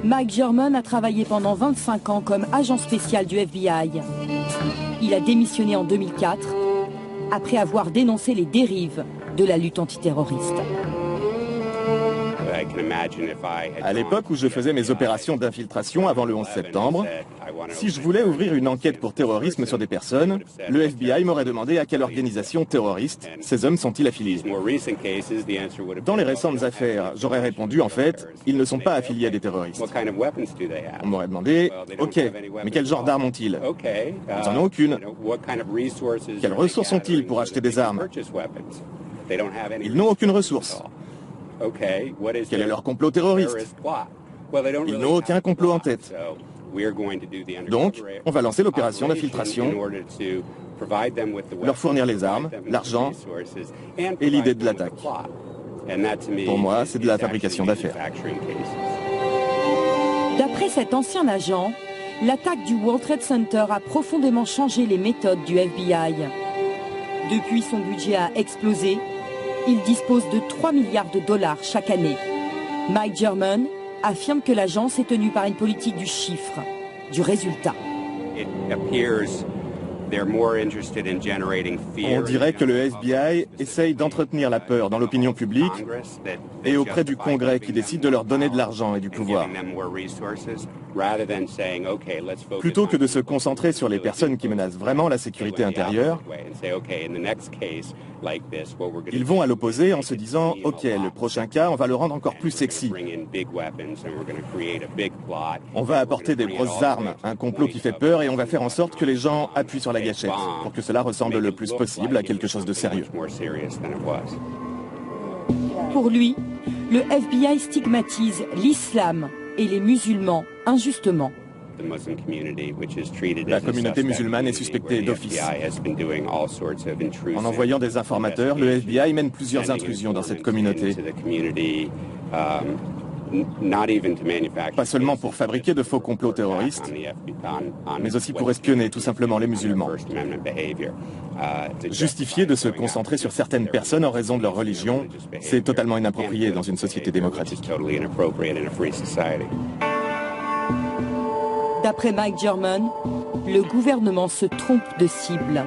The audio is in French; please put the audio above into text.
Mike German a travaillé pendant 25 ans comme agent spécial du FBI. Il a démissionné en 2004 après avoir dénoncé les dérives de la lutte antiterroriste. À l'époque où je faisais mes opérations d'infiltration avant le 11 septembre, si je voulais ouvrir une enquête pour terrorisme sur des personnes, le FBI m'aurait demandé à quelle organisation terroriste ces hommes sont-ils affiliés. Dans les récentes affaires, j'aurais répondu en fait, ils ne sont pas affiliés à des terroristes. On m'aurait demandé, ok, mais quel genre d'armes ont-ils? Ils n'en ont aucune. Quelles ressources ont-ils pour acheter des armes? Ils n'ont aucune ressource. Quel est leur complot terroriste? Ils n'ont aucun complot en tête. Donc, on va lancer l'opération d'infiltration, leur fournir les armes, l'argent et l'idée de l'attaque. Pour moi, c'est de la fabrication d'affaires. D'après cet ancien agent, l'attaque du World Trade Center a profondément changé les méthodes du FBI. Depuis, son budget a explosé. Il dispose de 3 milliards de dollars chaque année. Mike German affirme que l'agence est tenue par une politique du chiffre, du résultat. On dirait que le FBI essaye d'entretenir la peur dans l'opinion publique et auprès du Congrès qui décide de leur donner de l'argent et du pouvoir. Plutôt que de se concentrer sur les personnes qui menacent vraiment la sécurité intérieure, ils vont à l'opposé en se disant « Ok, le prochain cas, on va le rendre encore plus sexy. On va apporter des grosses armes, un complot qui fait peur et on va faire en sorte que les gens appuient sur la gâchette pour que cela ressemble le plus possible à quelque chose de sérieux. » Pour lui, le FBI stigmatise l'islam et les musulmans injustement. La communauté musulmane est suspectée d'office. En envoyant des informateurs, le FBI mène plusieurs intrusions dans cette communauté. Pas seulement pour fabriquer de faux complots terroristes, mais aussi pour espionner tout simplement les musulmans. Justifier de se concentrer sur certaines personnes en raison de leur religion, c'est totalement inapproprié dans une société démocratique. D'après Mike German, le gouvernement se trompe de cible.